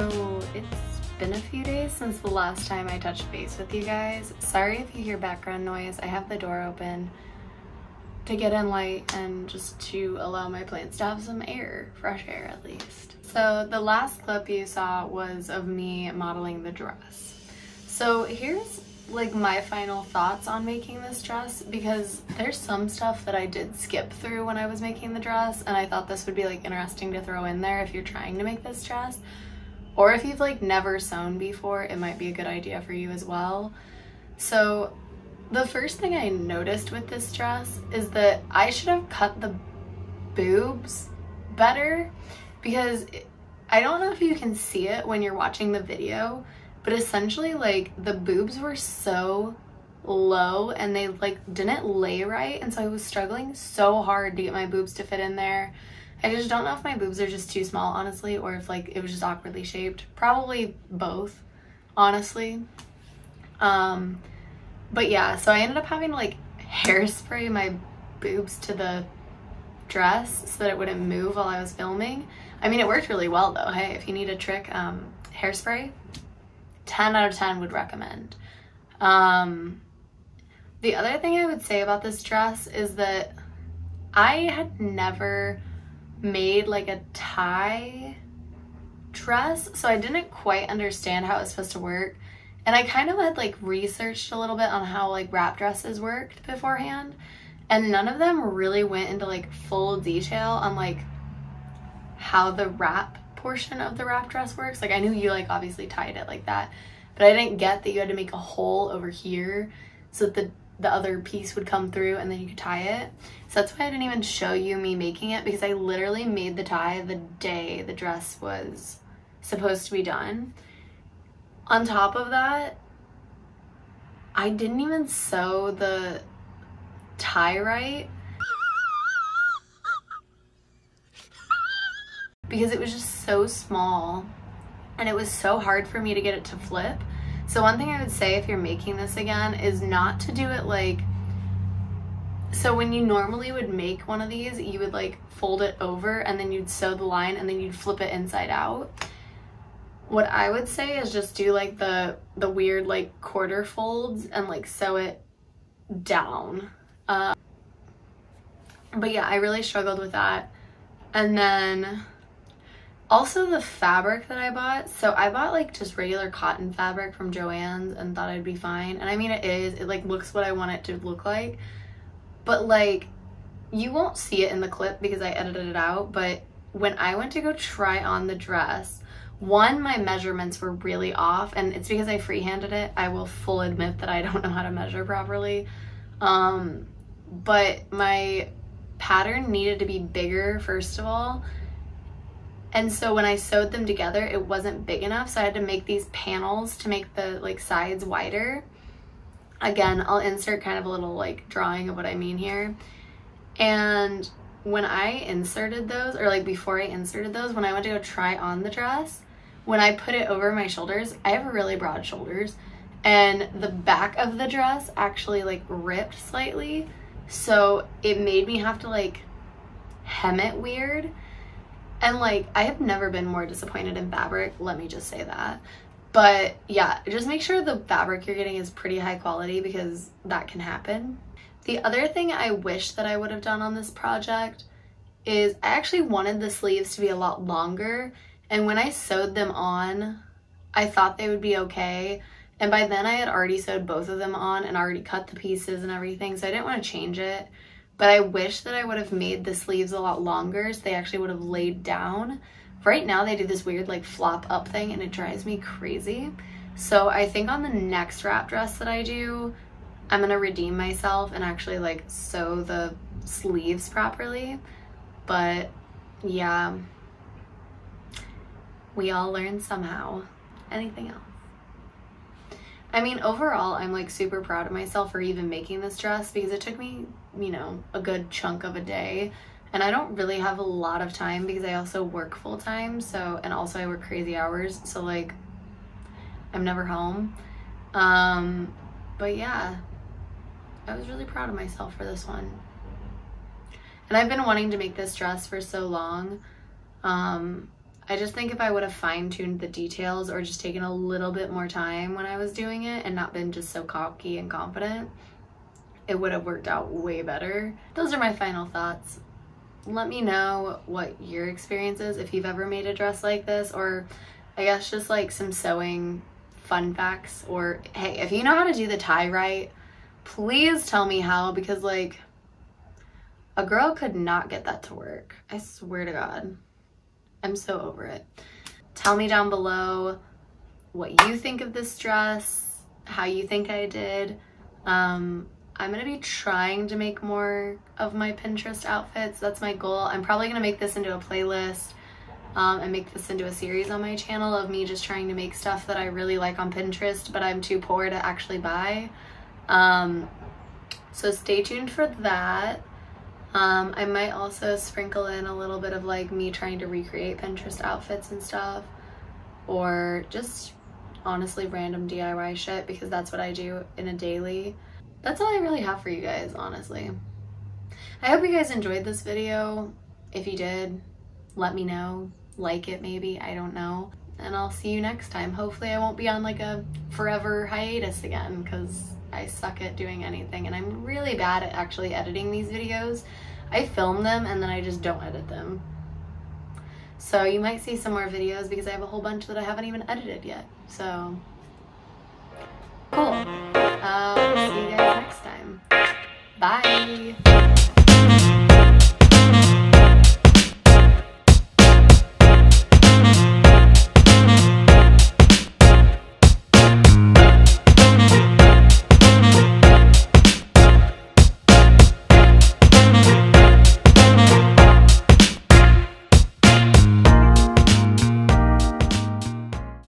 So it's been a few days since the last time I touched base with you guys. Sorry if you hear background noise. I have the door open to get in light and just to allow my plants to have some air, fresh air at least. So the last clip you saw was of me modeling the dress. So here's like my final thoughts on making this dress, because there's some stuff that I did skip through when I was making the dress, and I thought this would be like interesting to throw in there if you're trying to make this dress, or if you've like never sewn before, it might be a good idea for you as well. So the first thing I noticed with this dress is that I should have cut the boobs better, because I don't know if you can see it when you're watching the video, but essentially like the boobs were so low and they like didn't lay right, and so I was struggling so hard to get my boobs to fit in there. I just don't know if my boobs are just too small, honestly, or if like it was just awkwardly shaped. Probably both, honestly. But yeah, so I ended up having to like hairspray my boobs to the dress so that it wouldn't move while I was filming. I mean, it worked really well though. Hey, if you need a trick, hairspray, 10 out of 10 would recommend. The other thing I would say about this dress is that I had never made like a tie dress, so I didn't quite understand how it was supposed to work. And I kind of had like researched a little bit on how like wrap dresses worked beforehand, and none of them really went into like full detail on like how the wrap portion of the wrap dress works. Like I knew you like obviously tied it like that, but I didn't get that you had to make a hole over here so that the other piece would come through and then you could tie it. So that's why I didn't even show you me making it, because I literally made the tie the day the dress was supposed to be done. On top of that, I didn't even sew the tie right because it was just so small and it was so hard for me to get it to flip. So one thing I would say if you're making this again is not to do it like, so when you normally would make one of these, you would like fold it over and then you'd sew the line and then you'd flip it inside out. What I would say is just do like the weird like quarter folds and like sew it down. But yeah, I really struggled with that. And then also the fabric that I bought. So I bought like just regular cotton fabric from Joann's and thought it'd be fine. And I mean, it like looks what I want it to look like. But like, you won't see it in the clip because I edited it out. But when I went to go try on the dress, one, my measurements were really off, and it's because I freehanded it. I will full admit that I don't know how to measure properly. But my pattern needed to be bigger, first of all. And so when I sewed them together, it wasn't big enough. So I had to make these panels to make the like sides wider. Again, I'll insert kind of a little like drawing of what I mean here. And when I inserted those, or like before I inserted those, when I went to go try on the dress, when I put it over my shoulders, I have really broad shoulders, and the back of the dress actually like ripped slightly. So it made me have to like hem it weird. And like, I have never been more disappointed in fabric, let me just say that. But yeah, just make sure the fabric you're getting is pretty high quality, because that can happen. The other thing I wish that I would have done on this project is I actually wanted the sleeves to be a lot longer, and when I sewed them on, I thought they would be okay. And by then I had already sewed both of them on and already cut the pieces and everything, so I didn't want to change it. But I wish that I would have made the sleeves a lot longer so they actually would have laid down. Right now they do this weird like flop up thing and it drives me crazy. So I think on the next wrap dress that I do, I'm gonna redeem myself and actually like sew the sleeves properly. But yeah, we all learn somehow. Anything else? I mean, overall, I'm like super proud of myself for even making this dress, because it took me, you know, a good chunk of a day. And I don't really have a lot of time because I also work full time. So, and also I work crazy hours. So like, I'm never home. But yeah, I was really proud of myself for this one. And I've been wanting to make this dress for so long. I just think if I would have fine-tuned the details or just taken a little bit more time when I was doing it and not been just so cocky and confident, it would have worked out way better. Those are my final thoughts. Let me know what your experience is, if you've ever made a dress like this, or I guess just like some sewing fun facts, or hey, if you know how to do the tie right, please tell me how, because like a girl could not get that to work. I swear to God. I'm so over it. Tell me down below what you think of this dress, how you think I did. I'm gonna be trying to make more of my Pinterest outfits. That's my goal. I'm probably gonna make this into a playlist and make this into a series on my channel of me just trying to make stuff that I really like on Pinterest, but I'm too poor to actually buy. So stay tuned for that. I might also sprinkle in a little bit of like me trying to recreate Pinterest outfits and stuff, or just honestly random DIY shit, because that's what I do in a daily. That's all I really have for you guys, honestly. I hope you guys enjoyed this video. If you did, let me know. Like it maybe, I don't know. And I'll see you next time. Hopefully I won't be on like a forever hiatus again, because I suck at doing anything and I'm really bad at actually editing these videos. I film them and then I just don't edit them. So you might see some more videos because I have a whole bunch that I haven't even edited yet. So cool. See you guys next time. Bye.